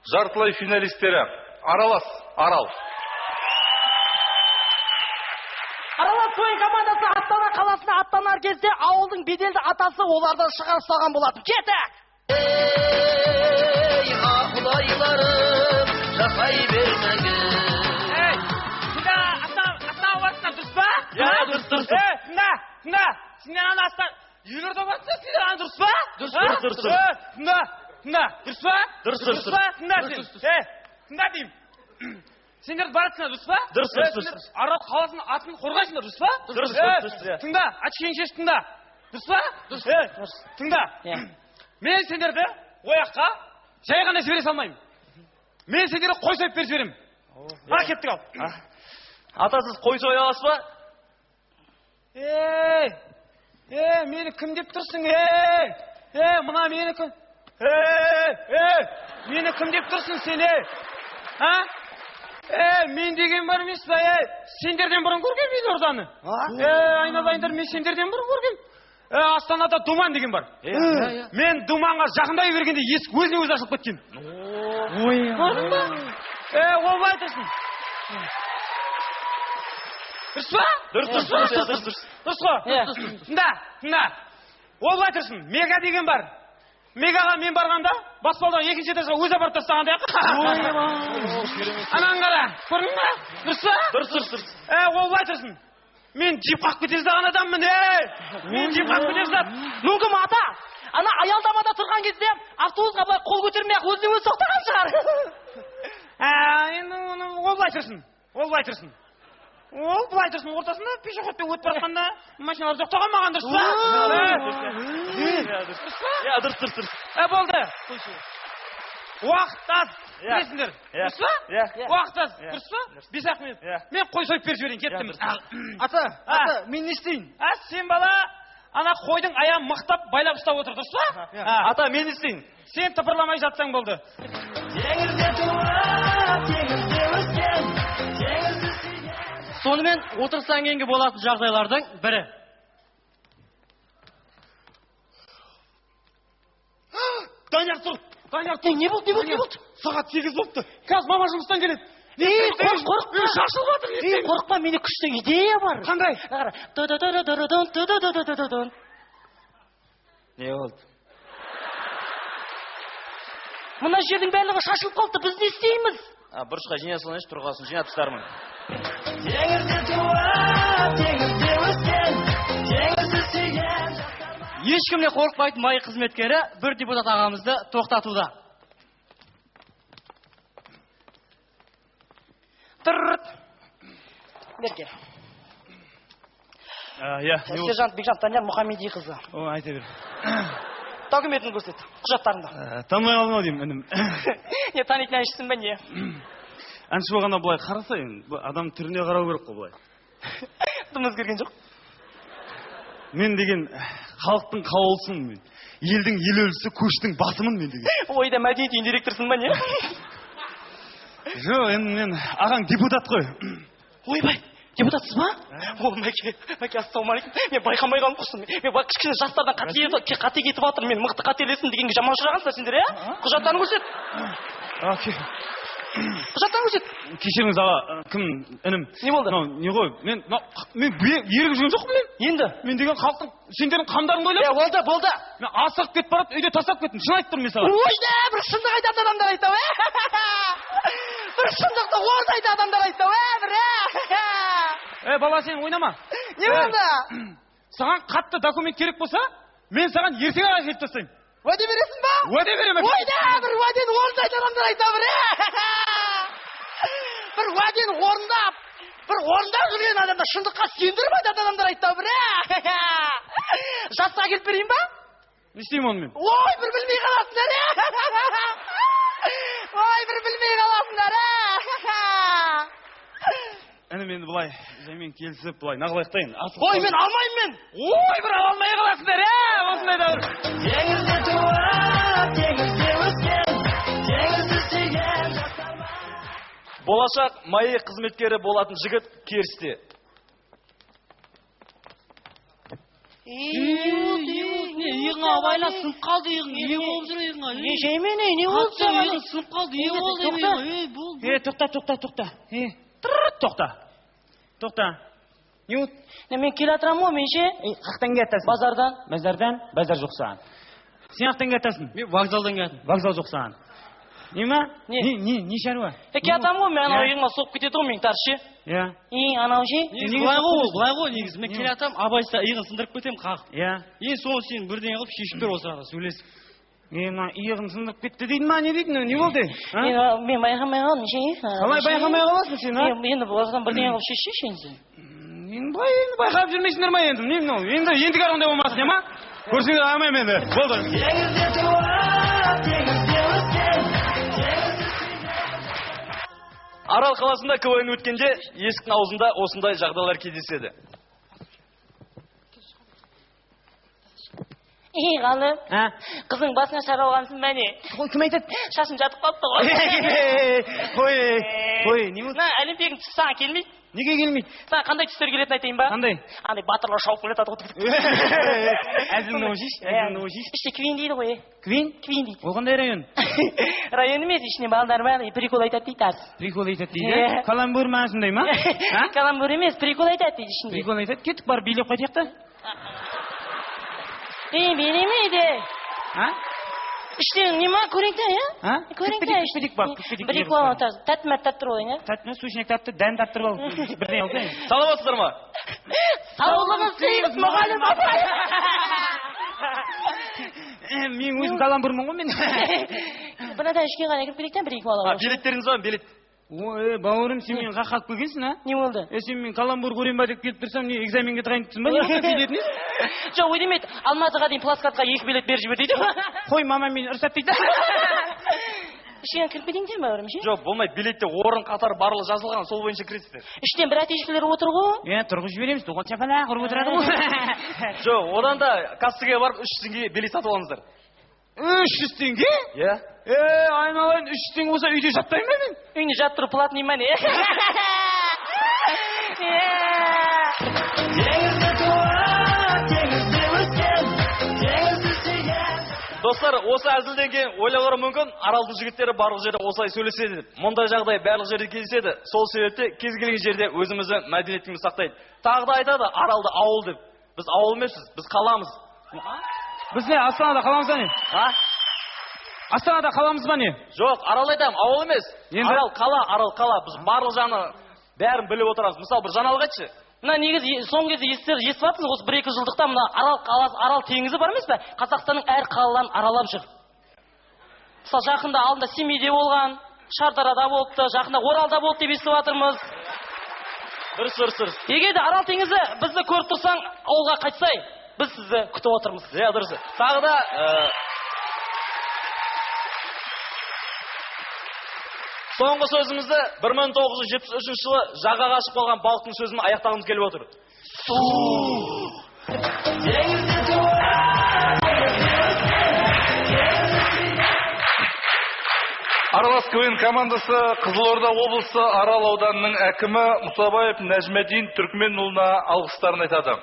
Жартылай финалистері Аралас, Арал. Аралас ойын командасы Астана қаласына аттанар кезде ауылдың беделді атасы олардан шығарып салған болатын. Кетті! Ей, ақылайларым, жақай бермеңіз. Сізді астана барысына дұрыс па? Дұрыс. Тыңда, сендер ана астана үйлерді барысына сендер ана дұрыс па? Дұрыс. Дұрыс па? Дұрыс. Тыңда деймін. Сендер барысына дұрыс па? Дұрыс. Арал қаласының атын қорғайсыңдар, дұрыс па? Дұрыс. Тыңда, очкең шеш, тыңда. Дұрыс па? Дұрыс. Тыңда. Мен сендерді ояққа жай ғана жібере салмаймын. Мен сендерді қой сойып беріп жіберемін. Кеттік ал. Ата, сіз қой соя аласыз ба? Мені кім деп тұрсың? Мына мені кім? Мені кім деп тұрсың сен? Мен деген бар емес па? Сендерден бұрын көргем елорданы. Айналайындар, мен сендерден бұрын көргем. Астанада Думан деген бар. Мен Думанға жақындай бергенде есік өзіне өзі ашылып кеткен. Көрдің ба? Ол былай тұрсын. Дұрыс па? Дұрыс. Қой? Тыңда. Ол былай тұрсын. Мега деген бар. Мегаға мен барғанда, баспалдан екінші этажға өзі апарып тастағанда. Анан қара. Көрдің ба? Дұрыс па? Дұрыс. Ол былай тұрсын. Мен жип қақып кетесіз аған адаммын, Мен жип қақып кетесіз. Мүмкін ата, ана аялдамада тұрған кезде автобусқа былай қол көтермей-ақ өзіне өзі соқтаған шығар. Енді ол былай тұрсын. Ол былай тұрсын, ортасында пешеходпен өтіп баратқанда машиналар жоқтаған маған, дұрыс па? Дұрыс. Болды. Уақыт аз. Білесіңдер. Дұрыс па? Уақыт аз. Дұрыс па? 5-ақ минут. Мен қой сойып беріп жіберейін, кеттім. Ата, мен не істейін? Сен бала, ана қойдың аяғын мықтап байлап ұстап отыр, дұрыс па? Ата, мен не істейін? Сен тыпырламай жатсаң болды. Сонымен отырсаң кейінгі болатын жағдайлардың бірі. Данияр тұр. Не болды? Сағат 8 болыпты. Қазір мама жұмыстан келеді. Қорықпа. Шашылып жатыр. Қорықпа, менде күшті идея бар. Қандай? Не болды? Мына жердің барлығы шашылып қалды, біз не істейміз? Бұрышқа жине салайыншы, тұрғасын жинап тастармын. Ешкімне қорықпайтын май қызметкері бір депутат ағамызды тоқтатуда. Берке. Сержант Бекжан Таняр Мұхаммеди қызы. Айта бер. Документін көрсет, құжаттарында. Танымай қалдым ау деймін, інім. Не, танитын әншісің бе не? Әнші болғанда бұлай қарасайын, адам түріне қарау керек қой бұлай. Дым өзгерген жоқ. Мен деген халықтың қаулысын, елдің ел өлісі, көштің басымын мен деген. Ойда мәдениет үйін директорсың ба не? Жоқ, енді мен ағаң депутат қой. Ойбай, депутатсыз ба? О, мәке, ассалаумағалейкум. Мен байқамай қалдым құрсын. Мен кішкене жастардан қате кетіп жатыр. Мен мықты қателесін дегенге жаман ұшырағансыздар сендер, Құжаттарын көрсет. Құжаттарын көрсет. Кешіріңіз аға, кім інім? Не болды? Не ғой? Мен ерігіп жүрген жоқпын мен. Енді? Мен деген халықтың, сендердің қамдарыңды ойлап. Болды. Мен асығып кетіп барып, үйде тастап кеттім. Шын айтып тұрмын мен саған. Ойда, бір шындық айтатын адамдар айтау, Бір шындықты орыс айтатын адамдар айтау, Бала, сен ойнама. Не болды? Саған қатты документ керек болса, мен саған ертең ақ әкеліп тастаймын. Уәде бересің ба? Уәде беремін. Ойда, бір уәдені орыс айтатын адамдар айтау, бір уәдені орындап жүрген адамдар шындыққа сендіріп айтатын адамдар айтау, Жасқа келіп берейін ба? Не істеймін оны мен? Ой, бір білмей қаласыңдар, Ой, бір білмей қаласыңдар, Інім енді бұлай, жаймен келісіп, бұлай нағылайықтайын. Ой, мен алмайым мен. Ой, бір алмай қаласыңдар, осындай да бір. Теңізде туып, теңізде өскен, теңізді сүйген. Болашақ майы қызметкері болатын жігіт керісте. Иығыңа байлап сынып қалды иығың. Не болып жүр иығыңа? Жеймене, не болып жүр? Иығың сынып қалды, не болды? Тоқта. Не болды? Мен келе атырам ғой, мен ше? Қақтан кеттесің? Базардан. Базар жоқ саған. Сен қақтан кеттесің? Мен вокзалдан келдім. Вокзал жоқ саған. Не шаруа? Келе атам ғой, мен анау иығыма соғып кетеді ғой, мен таршы. Иә. Анау ше? Былай ғой негізі. Мен келе атам, абайса иығын сындырып кетем қағып. Иә. Соны сен бірдеңе қылып шешіп бер осы арада сөйлесіп. Иығын сындырып кетті дейді ма, не дейді? Не болды? Мен байқамай қалдым ше. Қалай байқамай қаласың сен, а? Енді осыдан бірдеңе қылып шешші енді. Енді байқап жүрмейсіңдер ма енді? Не мынау? Енді қарғандай болмасын, не ма? Көрсеңдер алмайым енді. Болды. Арал қаласында КВН өткенде есіктің аузында осындай жағдайлар кездеседі. Ғалым, қызың басына шар алғансың мәне. Кім айтады? Шашым жатып қалыпты ғой. Қой, не болды? Олимпияның түсі саған келмейді. Неге келмейді? Саған қандай түстер келетін айтайын ба? Қандай? Андай батырлар шауып келеді ғой. Әзілін ойшиш? Іште Квин дейді ғой. Квин дейді. Ол қандай район? Район емес, ішіне балдар бар, прикол айтады дейді аз. Прикол айтады дейді? Каламбур мәсіндей ма? Каламбур емес, прикол айтады дейді ішінде. Прикол айтады, кеттік бар билеп қайтайық та. Беремейді. Іштен не ма? Көрейік та, я? Көрейік та. Күшпедік бар. Прикол атады. Тәттімәт тәттір ойын, я? Тәттімәт, сушінек тәтті, дән тәттір бол. Бірден алды. Саламатсыздар ма? Саулығын сыйғыз, мұғалім апай. Мен өзім каламбурмын ғой мен. Бұнадан ішке ғана кіріп келейік та, бір-екі алып. Билеттеріңіз бар, билет. Ой, бауырым, сен мен қаққалып келгенсің, а? Не болды? Сен мен каламбур көрем ба деп келіп тұрсам, не экзаменге тұрайын тұрсың ба? Не болды билетіңіз? Жоқ, ой демейді, Алматыға дейін пласкатқа 2 билет беріп жібер дейді. Қой, мама мені ұрсат дейді. Ішкен кіріп кетейін де бауырым, ше? Жоқ, болмайды, билетте орын қатар барлығы жазылған, сол бойынша кіресіздер. Іштен бір әтешкілер отыр ғой. Тұрғыз жібереміз, тоғын чапалақ ұрып отырады ғой. Жоқ, одан да кассаға барып 300 теңге билет сатып алыңыздар. 300 теңге? Иә. Айналайын, 300 теңге болса үйде жаттаймын ба мен? Үйінде жаттыру платный ма не? Достар, осы әзілден кейін ойлаулары мүмкін, Аралдың жігіттері барлық жерде осылай сөйлеседі. Мұндай жағдай барлық жерде кездеседі. Сол себепті кез келген жерде өзіміздің мәдениетімізді сақтайды. Тағы да айтады, Аралды ауыл деп. Біз ауыл емеспіз, біз қаламыз. Біз не, Астанада қаламыз ба не? Астанада қаламыз ба не? Жоқ, Арал айтам, ауыл емес. Арал қала. Біз барлық жаны бәрін біліп отырамыз. Мысалы, бір жаңалық айтшы. Мына негізі соңғы кезде естіп жатсыз, осы 1-2 жылдықта мына Арал теңізі бар емес пе? Қазақстанның әр қалаларын аралап жүр. Мысалы, жақында алдында Семейде болған, Шардарада болыпты, жақында Оралда болды деп естіп жатырмыз. Дұрыс. Егер де Арал теңізі бізді көріп тұрсаң, ауылға қайтсай, біз сізді күтіп отырмыз. Иә, дұрыс. Тағы да соңғы сөзімізді 1973 жылы жағаға ашып қалған балықтың сөзімен аяқтағымыз келіп отыр. Аралас КВН командасы Қызылорда облысы Арал ауданының әкімі Мұсабаев Нәжмедин Түркменұлына алғыстарын айтады.